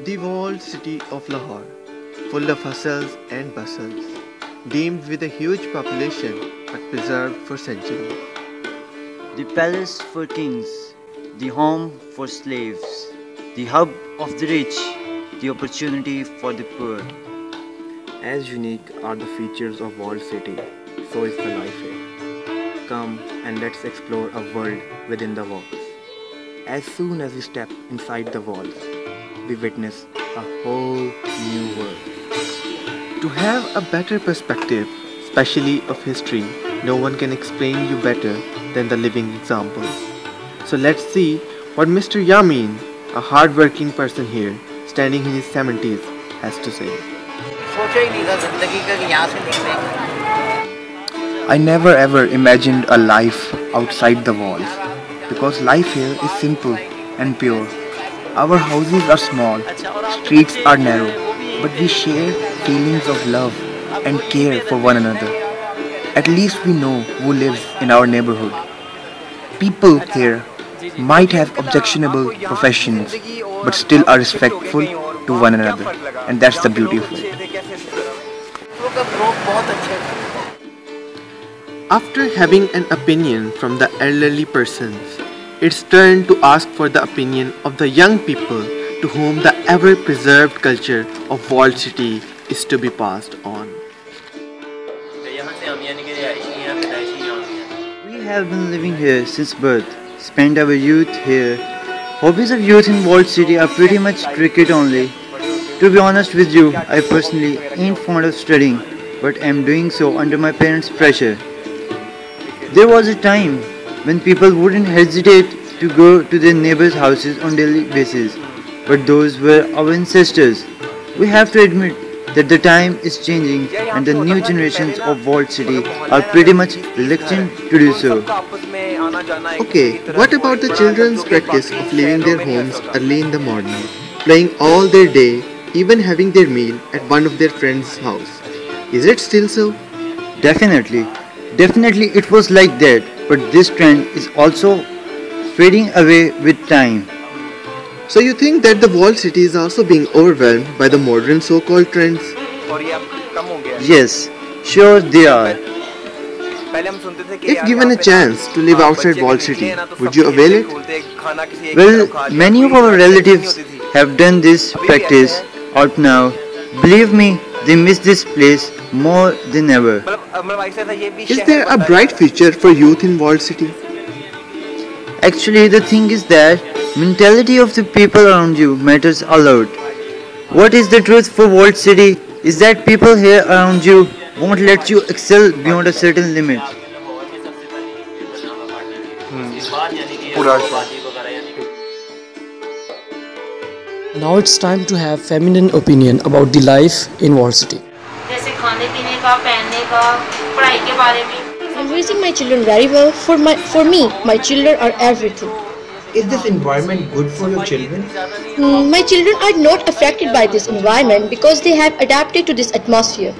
The walled city of Lahore, full of hustles and bustles, deemed with a huge population but preserved for centuries. The palace for kings, the home for slaves, the hub of the rich, the opportunity for the poor. As unique are the features of walled city, so is the life here. Come and let's explore a world within the walls. As soon as we step inside the walls, we witness a whole new world. To have a better perspective, especially of history, no one can explain you better than the living example. So let's see what Mr. Yamin, a hard-working person here, standing in his 70s, has to say. I never ever imagined a life outside the walls because life here is simple and pure. Our houses are small, streets are narrow, but we share feelings of love and care for one another. At least we know who lives in our neighborhood. People here might have objectionable professions, but still are respectful to one another, and that's the beauty of it. After having an opinion from the elderly persons, it's turn to ask for the opinion of the young people to whom the ever-preserved culture of walled city is to be passed on. We have been living here since birth, spent our youth here. Hobbies of youth in walled city are pretty much cricket only. To be honest with you, I personally ain't fond of studying, but am doing so under my parents' pressure. There was a time when people wouldn't hesitate to go to their neighbors' houses on daily basis, but those were our ancestors. We have to admit that the time is changing and the new generations of walled city are pretty much reluctant to do so. Okay, what about the children's practice of leaving their homes early in the morning, playing all their day, even having their meal at one of their friends' house? Is it still so? Definitely. Definitely it was like that, but this trend is also fading away with time. So you think that the walled city is also being overwhelmed by the modern so-called trends? Yes, sure they are. If given a chance to live outside walled city, would you avail it? Well, many of our relatives have done this practice out now. Believe me, they miss this place more than ever. Is there a bright future for youth in walled city? Actually, the thing is that mentality of the people around you matters a lot. What is the truth for walled city is that people here around you won't let you excel beyond a certain limit. Now it's time to have feminine opinion about the life in walled city. I'm raising my children very well. For me, my children are everything. Is this environment good for your children? My children are not affected by this environment because they have adapted to this atmosphere.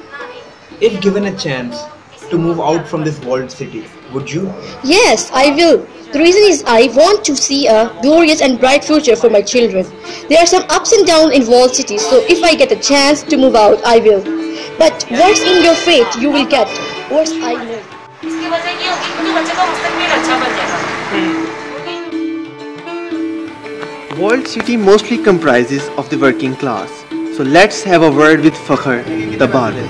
If given a chance to move out from this walled city, would you? Yes, I will. The reason is I want to see a glorious and bright future for my children. There are some ups and downs in walled city, so if I get a chance to move out, I will. But what's in your fate, you will get. What's I know. Walled city mostly comprises of the working class. So let's have a word with Fakhr, the barber.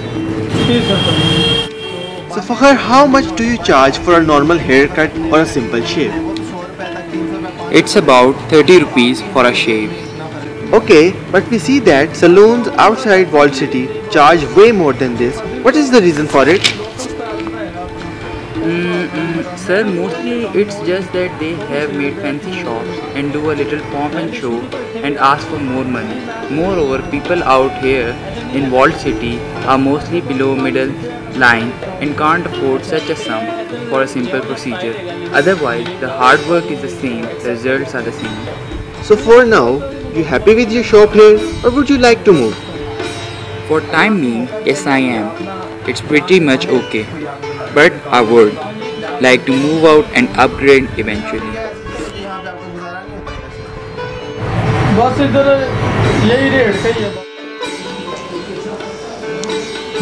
So Fakhr, how much do you charge for a normal haircut or a simple shave? It's about 30 rupees for a shave. Okay, but we see that saloons outside walled city charge way more than this. What is the reason for it? Sir, mostly it's just that they have made fancy shops and do a little pomp and show and ask for more money. Moreover, people out here in walled city are mostly below middle line and can't afford such a sum for a simple procedure. Otherwise, the hard work is the same, the results are the same. So for now, you happy with your shop here or would you like to move? For time being, yes I am. It's pretty much okay. But I would like to move out and upgrade eventually.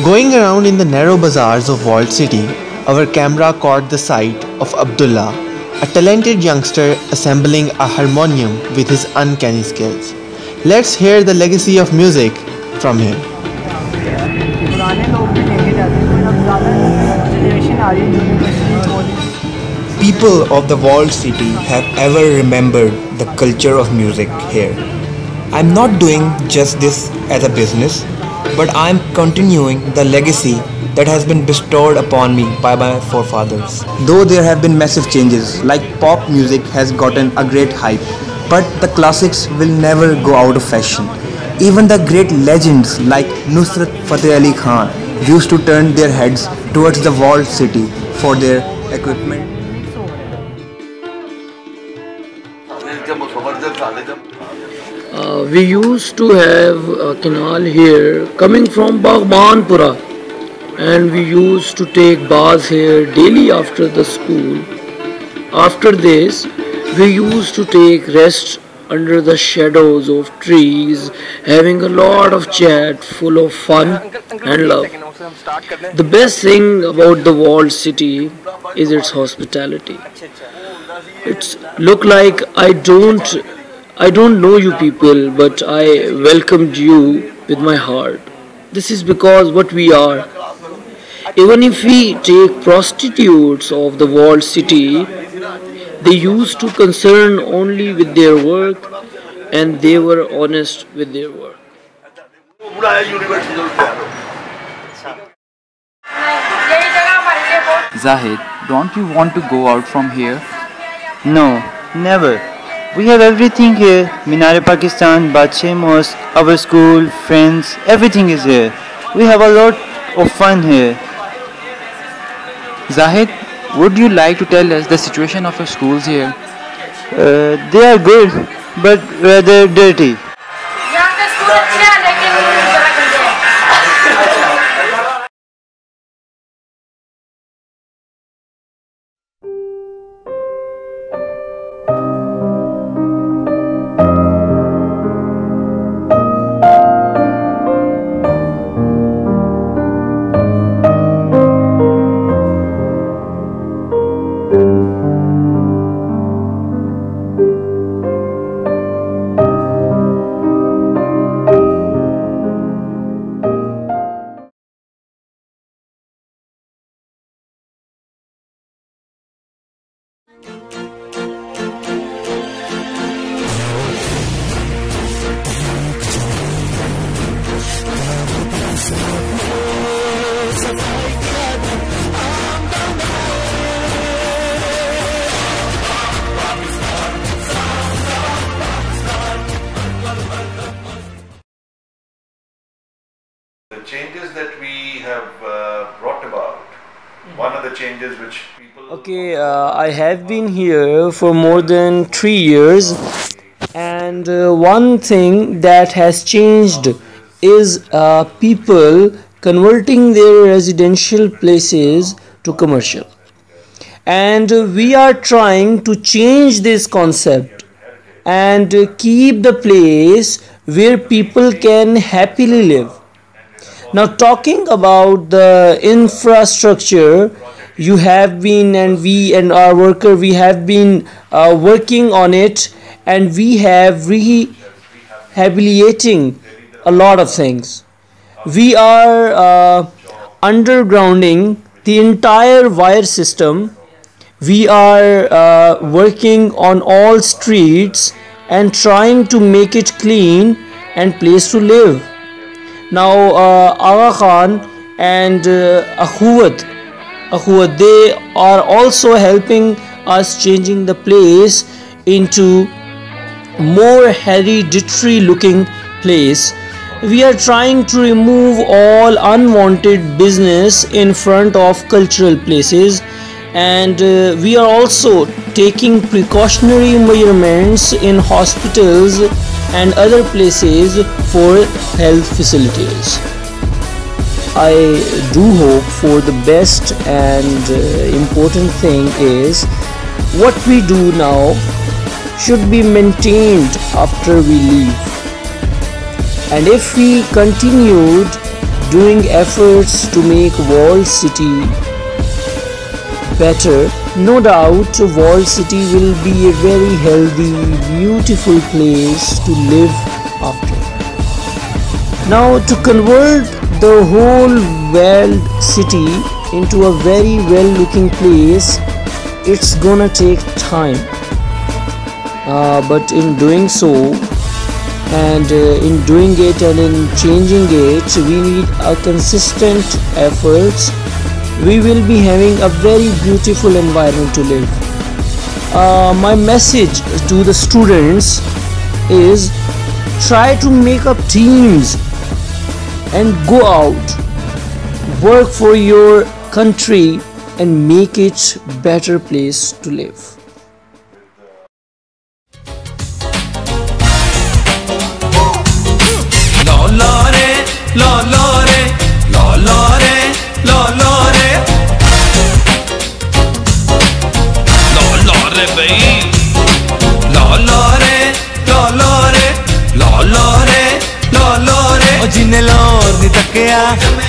Going around in the narrow bazaars of walled city, our camera caught the sight of Abdullah, a talented youngster assembling a harmonium with his uncanny skills. Let's hear the legacy of music from him. People of the walled city have ever remembered the culture of music here. I'm not doing just this as a business, but I'm continuing the legacy that has been bestowed upon me by my forefathers. Though there have been massive changes, like pop music has gotten a great hype, but the classics will never go out of fashion. Even the great legends like Nusrat Fateh Ali Khan used to turn their heads towards the walled city for their equipment. We used to have a canal here coming from Baghbanpura, and we used to take baths here daily after the school. After this, we used to take rest under the shadows of trees, having a lot of chat full of fun and love. The best thing about the walled city is its hospitality. It's look like I don't know you people, but I welcomed you with my heart. This is because what we are. Even if we take prostitutes of the walled city, they used to concern only with their work, and they were honest with their work. Zahid, don't you want to go out from here? No, never. We have everything here. Minare Pakistan, Bache Mosque, our school, friends, everything is here. We have a lot of fun here. Zahid, would you like to tell us the situation of your schools here? They are good, but rather dirty. The changes that we have brought about, one of the changes which people... Okay, I have been here for more than 3 years, and one thing that has changed is people converting their residential places to commercial. And we are trying to change this concept and keep the place where people can happily live. Now, talking about the infrastructure, you have been, and we and our worker, we have been working on it, and we have rehabilitating a lot of things. We are undergrounding the entire wire system. We are working on all streets and trying to make it clean and place to live. Now, Aga Khan and Akhuwat, they are also helping us changing the place into more hereditary looking place. We are trying to remove all unwanted business in front of cultural places, and we are also taking precautionary measurements in hospitals and other places for health facilities. I do hope for the best, and important thing is what we do now should be maintained after we leave. And if we continued doing efforts to make walled city better, no doubt walled city will be a very healthy, beautiful place to live after. Now, to convert the whole walled city into a very well looking place, it's gonna take time. But in doing so, and in doing it and in changing it, we need a consistent efforts. We will be having a very beautiful environment to live. My message to the students is, try to make up teams and go out, work for your country and make it better place to live. जिन्ने लाहौर नी तक्किया